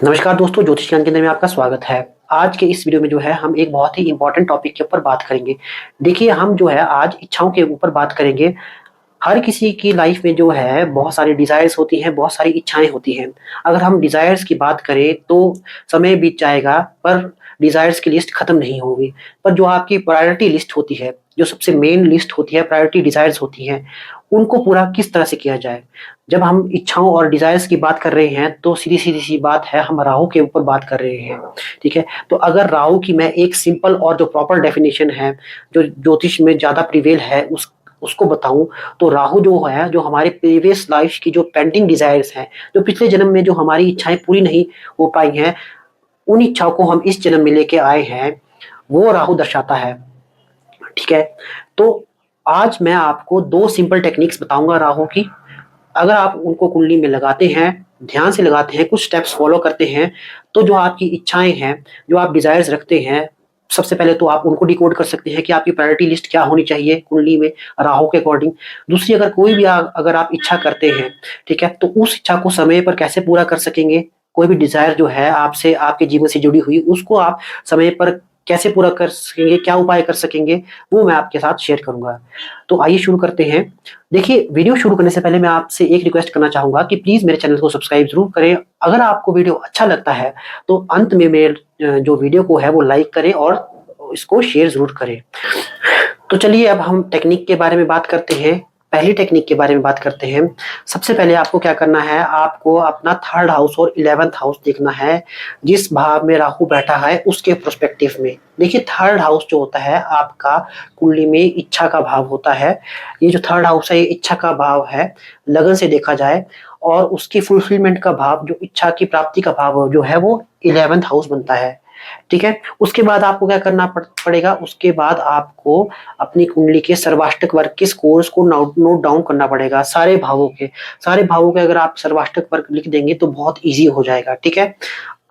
नमस्कार दोस्तों, ज्योतिष ज्ञान केंद्र में आपका स्वागत है। आज के इस वीडियो में जो है हम एक बहुत ही इंपॉर्टेंट टॉपिक के ऊपर बात करेंगे। देखिए, हम जो है आज इच्छाओं के ऊपर बात करेंगे। हर किसी की लाइफ में जो है बहुत सारी डिज़ायर्स होती हैं, बहुत सारी इच्छाएँ होती हैं। अगर हम डिज़ायर्स की बात करें तो समय बीत जाएगा, पर डिज़ायर्स की लिस्ट खत्म नहीं होगी। पर जो आपकी प्रायोरिटी लिस्ट होती है, जो सबसे मेन लिस्ट होती है, प्रायोरिटी डिज़ायर्स होती हैं, उनको पूरा किस तरह से किया जाए? जब हम इच्छाओं और डिज़ायर्स की बात कर रहे हैं, तो सीधी-सीधी सी बात है, हम राहु के ऊपर बात कर रहे हैं, ठीक है? तो अगर राहु की मैं एक सिंपल और जो प्रॉपर डेफिनिशन है, जो ज्योतिष में ज़्यादा प्रिवेल है, उसको बताऊँ, तो राहु जो है, जो हमारे प्रीवियस लाइफ की जो पेंडिंग डिज़ायर्स हैं, जो पिछले जन्म में जो हमारी इच्छाएँ पूरी नहीं हो पाई हैं, उन इच्छाओं को हम इस जन्म में लेके आए हैं, वो राहु दर्शाता है, ठीक है? तो आज मैं आपको 2 सिंपल टेक्निक्स बताऊँगा राहु की। अगर आप उनको कुंडली में लगाते हैं, ध्यान से लगाते हैं, कुछ स्टेप्स फॉलो करते हैं, तो जो आपकी इच्छाएँ हैं, जो आप डिज़ायर्स रखते हैं, सबसे पहले तो आप उनको डिकोड कर सकते हैं कि आपकी प्रायोरिटी लिस्ट क्या होनी चाहिए कुंडली में राहु के अकॉर्डिंग। दूसरी, अगर कोई भी अगर आप इच्छा करते हैं, ठीक है? तो उस इच्छा को समय पर कैसे पूरा कर सकेंगे? कोई भी डिज़ायर जो है आपसे, आपके जीवन से जुड़ी हुई, उसको आप समय पर कैसे पूरा कर सकेंगे, क्या उपाय कर सकेंगे, वो मैं आपके साथ शेयर करूँगा। तो आइए शुरू करते हैं। देखिए, वीडियो शुरू करने से पहले मैं आपसे एक रिक्वेस्ट करना चाहूँगा कि प्लीज़ मेरे चैनल को सब्सक्राइब ज़रूर करें। अगर आपको वीडियो अच्छा लगता है, तो अंत में मेरे जो वीडियो को है वो लाइक करें और इसको शेयर ज़रूर करें। तो चलिए अब हम टेक्निक के बारे में बात करते हैं। पहली टेक्निक के बारे में बात करते हैं। सबसे पहले आपको क्या करना है, आपको अपना 3rd हाउस और 11th हाउस देखना है। जिस भाव में राहु बैठा है उसके पर्सपेक्टिव में। देखिए, 3rd हाउस जो होता है आपका कुंडली में इच्छा का भाव होता है। ये जो 3rd हाउस है, ये इच्छा का भाव है, लगन से देखा जाए, और उसकी फुलफिलमेंट का भाव, जो इच्छा की प्राप्ति का भाव जो है, वो 11th हाउस बनता है। ठीक है? उसके बाद आपको क्या करना पड़ेगा, उसके बाद आपको अपनी कुंडली के सर्वाष्टक वर्ग के स्कोर्स को नोट डाउन करना पड़ेगा, सारे भावों के। सारे भावों के अगर आप सर्वाष्टक वर्ग लिख देंगे तो बहुत ईज़ी हो जाएगा, ठीक है?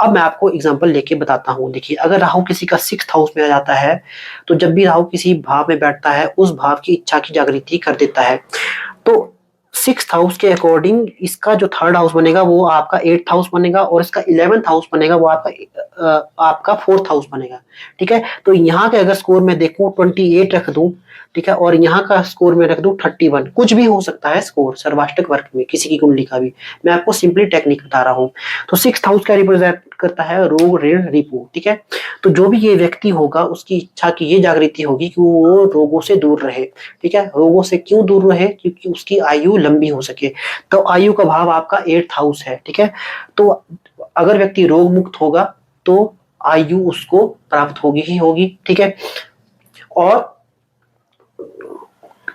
अब मैं आपको एग्ज़ाम्पल लेके बताता हूँ। देखिए, अगर राहु किसी का 6th हाउस में आ जाता है, तो जब भी राहु किसी भाव में बैठता है, उस भाव की इच्छा की जागृति कर देता है। तो 6th हाउस के अकॉर्डिंग इसका जो 3rd हाउस बनेगा वो आपका 8th हाउस बनेगा, और इसका 11th हाउस बनेगा वो आपका 4th हाउस बनेगा, ठीक है? तो यहाँ के अगर स्कोर मैं देखूँ 28 रख दूँ, ठीक है? और यहाँ का स्कोर मैं रख दूँ 31, कुछ भी हो सकता है स्कोर सर्वाष्टक वर्ग में किसी की कुंडली का भी। मैं आपको सिंपली टेक्निक बता रहा हूँ। तो 6th हाउस क्या रिप्रेजेंट करता है? रोग, ऋण, रिपु, ठीक है? तो जो भी ये व्यक्ति होगा, उसकी इच्छा की ये जागृति होगी कि वो रोगों से दूर रहे, ठीक है? रोगों से क्यों दूर रहे? क्योंकि उसकी आयु लंबी हो सके। तो आयु का भाव आपका 8th हाउस है, ठीक है? तो अगर व्यक्ति रोग मुक्त होगा, तो आयु उसको प्राप्त होगी ही होगी, ठीक है?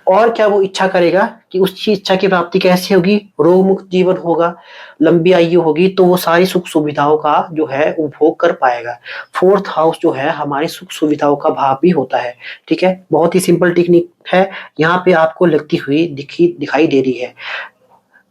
और क्या वो इच्छा करेगा कि उसकी इच्छा की प्राप्ति कैसे होगी? रोग मुक्त जीवन होगा, लंबी आयु होगी, तो वो सारी सुख सुविधाओं का जो है उपभोग कर पाएगा। 4th हाउस जो है हमारी सुख सुविधाओं का भाव भी होता है, ठीक है? बहुत ही सिंपल टेक्निक है, यहाँ पे आपको लगती हुई दिखाई दे रही है।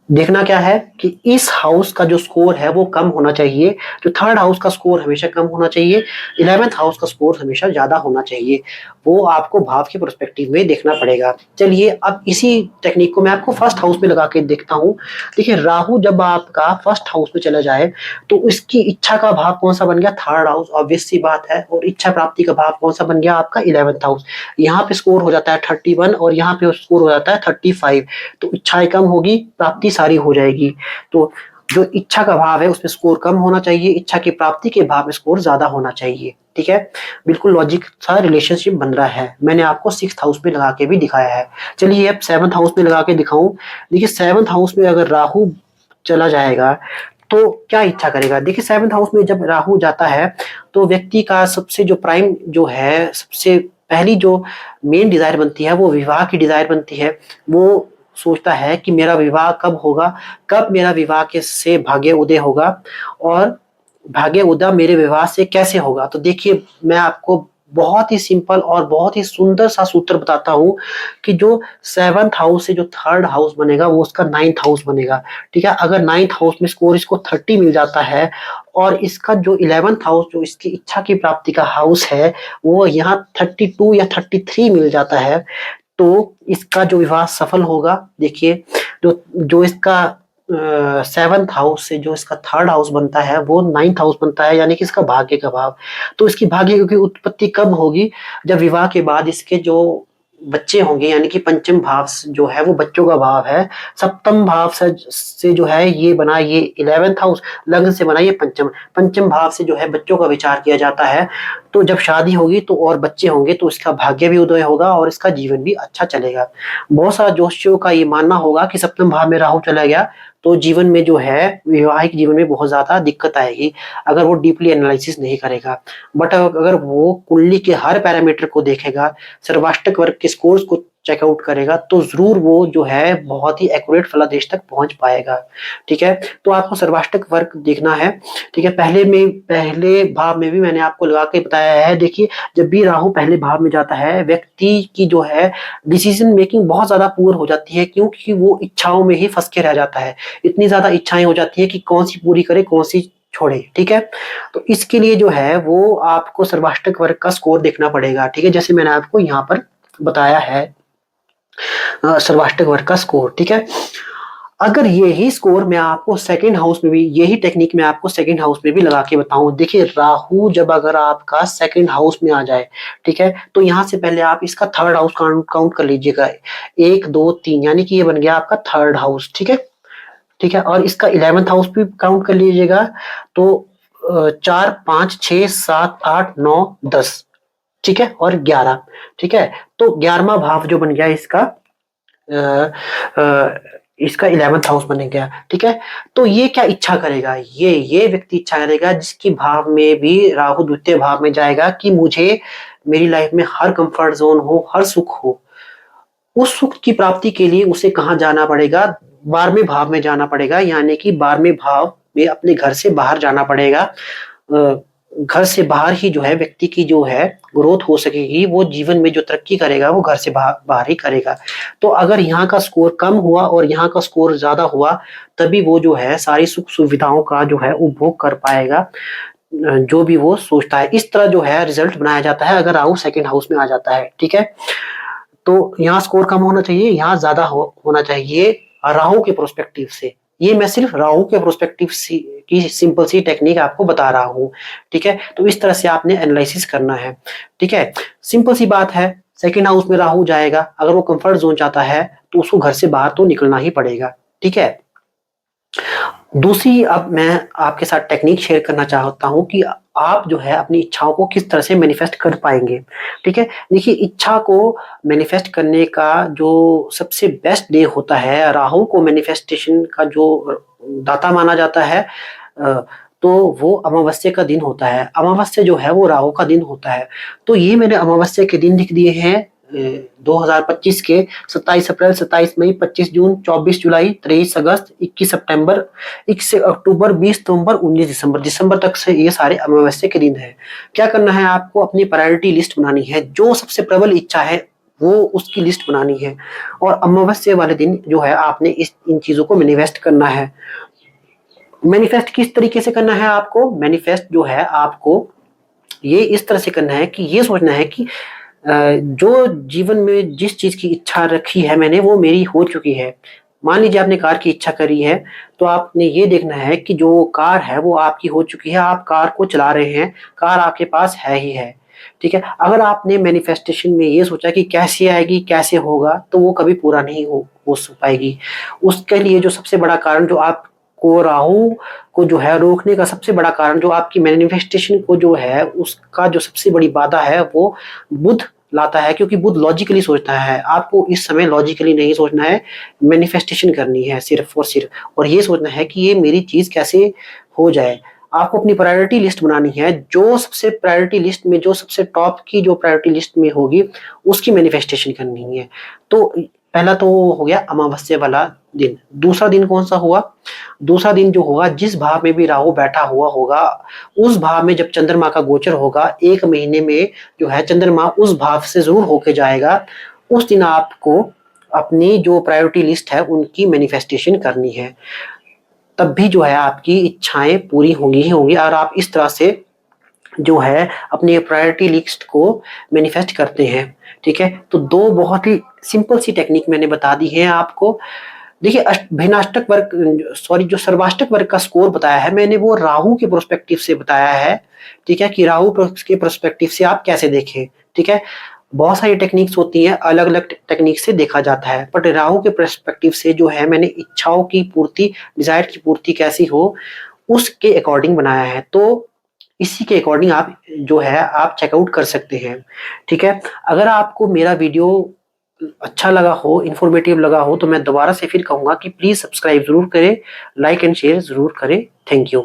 देखना क्या है कि इस हाउस का जो स्कोर है वो कम होना चाहिए, जो 3rd हाउस का स्कोर हमेशा कम होना चाहिए, 11th हाउस का स्कोर हमेशा ज़्यादा होना चाहिए। वो आपको भाव के पर्सपेक्टिव में देखना पड़ेगा। चलिए अब इसी टेक्निक को मैं आपको 1st हाउस में लगा के देखता हूँ। देखिए, राहु जब आपका 1st हाउस में चला जाए, तो इसकी इच्छा का भाव कौन-सा बन गया? 3rd हाउस, ऑब्वियस सी बात है, और इच्छा प्राप्ति का भाव कौन-सा बन गया? आपका 11th हाउस। यहाँ पे स्कोर हो जाता है 31 और यहाँ पे स्कोर हो जाता है 35। तो इच्छाएँ कम होगी, प्राप्ति सारी हो जाएगी। तो जो इच्छा का भाव है उसमें स्कोर कम होना चाहिए, इच्छा की प्राप्ति के भाव में स्कोर ज़्यादा होना चाहिए, ठीक है? बिल्कुल लॉजिक सा रिलेशनशिप बन रहा है। मैंने आपको 6th हाउस में लगा के भी दिखाया है। चलिए अब 7th हाउस में लगा के दिखाऊँ। देखिए, 7th हाउस में अगर राहु चला जाएगा, तो क्या इच्छा करेगा? देखिए, 7th हाउस में जब राहु जाता है, तो व्यक्ति का सबसे जो प्राइम जो है, सबसे पहली जो मेन डिज़ायर बनती है, वो विवाह की डिज़ायर बनती है। वो सोचता है कि मेरा विवाह कब होगा? कब मेरा विवाह के से भाग्य उदय होगा, और भाग्य उदय मेरे विवाह से कैसे होगा? तो देखिए, मैं आपको बहुत ही सिंपल और बहुत ही सुंदर सा सूत्र बताता हूँ कि जो 7th हाउस से जो 3rd हाउस बनेगा वो उसका 9th हाउस बनेगा, ठीक है? अगर 9th हाउस में स्कोर इसको 30 मिल जाता है, और इसका जो 11th हाउस जो इसकी इच्छा की प्राप्ति का हाउस है, वो यहाँ 32 या 33 मिल जाता है, तो इसका जो विवाह सफल होगा। देखिए, जो जो इसका सेवंथ हाउस से जो इसका थर्ड हाउस बनता है वो नाइन्थ हाउस बनता है, यानी कि इसका भाग्य का भाव। तो इसकी भाग्य की उत्पत्ति कब होगी? जब विवाह के बाद इसके जो बच्चे होंगे, यानी कि पंचम भाव जो है वो बच्चों का भाव है। सप्तम भाव से जो है ये बना, ये 11th हाउस, लग्न से बना ये पंचम। पंचम भाव से जो है बच्चों का विचार किया जाता है। तो जब शादी होगी तो और बच्चे होंगे तो इसका भाग्य भी उदय होगा और इसका जीवन भी अच्छा चलेगा। बहुत सारा जोशियों का ये मानना होगा कि सप्तम भाव में राहु चला गया तो जीवन में जो है वैवाहिक जीवन में बहुत ज्यादा दिक्कत आएगी, अगर वो डीपली एनालिसिस नहीं करेगा। बट अगर वो कुंडली के हर पैरामीटर को देखेगा, सर्वाष्टक वर्ग के स्कोर्स को चेकआउट करेगा, तो जरूर वो जो है बहुत ही एक्यूरेट फलादेश तक पहुंच पाएगा। ठीक है, तो आपको सर्वाष्टक वर्ग देखना है। ठीक है, पहले भाव में भी मैंने आपको लगा के बताया है। देखिए, जब भी राहु पहले भाव में जाता है, व्यक्ति की जो है डिसीजन मेकिंग बहुत ज्यादा पुअर हो जाती है, क्योंकि वो इच्छाओं में ही फंस के रह जाता है। इतनी ज्यादा इच्छाएं हो जाती है कि कौन सी पूरी करे कौन सी छोड़े। ठीक है, तो इसके लिए जो है वो आपको सर्वाष्टक वर्ग का स्कोर देखना पड़ेगा। ठीक है, जैसे मैंने आपको यहाँ पर बताया है सर्वाष्टक वर्ग का स्कोर। ठीक है, अगर यही स्कोर मैं आपको सेकंड हाउस में भी, यही टेक्निक मैं आपको सेकंड हाउस में भी लगा के बताऊं। देखिए, राहु जब अगर आपका सेकंड हाउस में आ जाए, ठीक है, तो यहां से पहले आप इसका थर्ड हाउस काउंट कर लीजिएगा। 1 2 3, यानी कि ये बन गया आपका थर्ड हाउस। ठीक है, ठीक है, और इसका 11th हाउस भी काउंट कर लीजिएगा। तो 4 5 6 7 8 9 10, ठीक है, और 11। ठीक है, तो 11वां भाव जो बन गया इसका, इसका 11th हाउस बन गया। ठीक है, तो ये क्या इच्छा करेगा? ये व्यक्ति इच्छा करेगा जिसकी भाव में भी राहु द्वितीय भाव में जाएगा कि मुझे मेरी लाइफ में हर कंफर्ट जोन हो, हर सुख हो। उस सुख की प्राप्ति के लिए उसे कहाँ जाना पड़ेगा? 12वें भाव में जाना पड़ेगा, यानी कि 12वें भाव में अपने घर से बाहर जाना पड़ेगा। घर से बाहर ही जो है व्यक्ति की जो है ग्रोथ हो सकेगी, वो जीवन में जो तरक्की करेगा वो घर से बाहर ही करेगा। तो अगर यहाँ का स्कोर कम हुआ और यहाँ का स्कोर ज्यादा हुआ, तभी वो जो है सारी सुख सुविधाओं का जो है उपभोग कर पाएगा, जो भी वो सोचता है। इस तरह जो है रिजल्ट बनाया जाता है अगर राहु सेकंड हाउस में आ जाता है। ठीक है, तो यहाँ स्कोर कम होना चाहिए, यहाँ ज्यादा होना चाहिए राहु के प्रोस्पेक्टिव से। ये मैं सिर्फ राहु के प्रोस्पेक्टिव की सिंपल सी टेक्निक आपको बता रहा हूँ। ठीक है, तो इस तरह से आपने एनालिसिस करना है। ठीक है, सिंपल सी बात है, सेकंड हाउस में राहु जाएगा, अगर वो कंफर्ट जोन चाहता है तो उसको घर से बाहर तो निकलना ही पड़ेगा। ठीक है, दूसरी अब मैं आपके साथ टेक्निक शेयर करना चाहता हूँ कि आप जो है अपनी इच्छाओं को किस तरह से मैनिफेस्ट कर पाएंगे। ठीक है, देखिए, इच्छा को मैनिफेस्ट करने का जो सबसे बेस्ट डे होता है, राहु को मैनिफेस्टेशन का जो दाता माना जाता है, तो वो अमावस्या का दिन होता है। अमावस्या जो है वो राहु का दिन होता है। तो ये मैंने अमावस्या के दिन लिख दिए हैं 2025 के 27 अप्रैल, 27 मई, 25 जून, 24 जुलाई, 23 अगस्त, 21 सितंबर, 21 अक्टूबर, 20 नवंबर, 19 दिसंबर, दिसंबर तक से ये सारे अमावस्या के दिन है। क्या करना है आपको? अपनी प्रायोरिटी लिस्ट बनानी है, जो सबसे प्रबल इच्छा है वो उसकी लिस्ट बनानी है, और अमावस्या वाले दिन जो है आपने इन चीजों को मैनिफेस्ट करना है। मैनिफेस्ट किस तरीके से करना है आपको? मैनिफेस्ट जो है आपको ये इस तरह से करना है कि ये सोचना है कि जो जीवन में जिस चीज की इच्छा रखी है मैंने, वो मेरी हो चुकी है। मान लीजिए आपने कार की इच्छा करी है, तो आपने ये देखना है कि जो कार है वो आपकी हो चुकी है, आप कार को चला रहे हैं, कार आपके पास है ही है। ठीक है, अगर आपने मैनिफेस्टेशन में ये सोचा कि कैसे आएगी, कैसे होगा, तो वो कभी पूरा नहीं हो पाएगी। उसके लिए जो सबसे बड़ा कारण, जो आपको राहु को जो है रोकने का सबसे बड़ा कारण, जो आपकी मैनिफेस्टेशन को जो है उसका जो सबसे बड़ी बाधा है, वो बुध लाता है। क्योंकि बुध लॉजिकली सोचता है, आपको इस समय लॉजिकली नहीं सोचना है, मैनिफेस्टेशन करनी है सिर्फ और सिर्फ, और ये सोचना है कि ये मेरी चीज कैसे हो जाए। आपको अपनी प्रायोरिटी लिस्ट बनानी है, जो सबसे प्रायोरिटी लिस्ट में जो सबसे टॉप की जो प्रायोरिटी लिस्ट में होगी उसकी मैनिफेस्टेशन करनी है। तो पहला तो हो गया अमावस्या वाला दिन। दूसरा दिन कौन सा हुआ? दूसरा दिन जो होगा, जिस भाव में भी राहु बैठा हुआ होगा, उस भाव में जब चंद्रमा का गोचर होगा, 1 महीने में जो है चंद्रमा उस भाव से जरूर होके जाएगा। उस दिन आपको अपनी जो प्रायोरिटी लिस्ट है उनकी मैनिफेस्टेशन करनी है, तब भी जो है आपकी इच्छाएं पूरी होंगी ही होंगी। और आप इस तरह से जो है अपनी प्रायोरिटी लिस्ट को मैनिफेस्ट करते हैं। ठीक है, तो दो बहुत ही सिंपल सी टेक्निक मैंने बता दी है आपको। देखिए भिन्नाष्टक वर्ग सॉरी जो सर्वाष्टक वर्ग का स्कोर बताया है मैंने वो राहु के प्रोस्पेक्टिव से बताया है। ठीक है कि राहु के प्रोस्पेक्टिव से आप कैसे देखें। ठीक है, बहुत सारी टेक्निक्स होती हैं, अलग अलग टेक्निक से देखा जाता है, बट राहु के पर्सपेक्टिव से जो है मैंने इच्छाओं की पूर्ति, डिजायर की पूर्ति कैसी हो उसके अकॉर्डिंग बनाया है। तो इसी के अकॉर्डिंग आप जो है आप चेकआउट कर सकते हैं। ठीक है, अगर आपको मेरा वीडियो अच्छा लगा हो, इंफॉर्मेटिव लगा हो, तो मैं दोबारा से फिर कहूंगा कि प्लीज सब्सक्राइब जरूर करें, लाइक एंड शेयर जरूर करें। Thank you.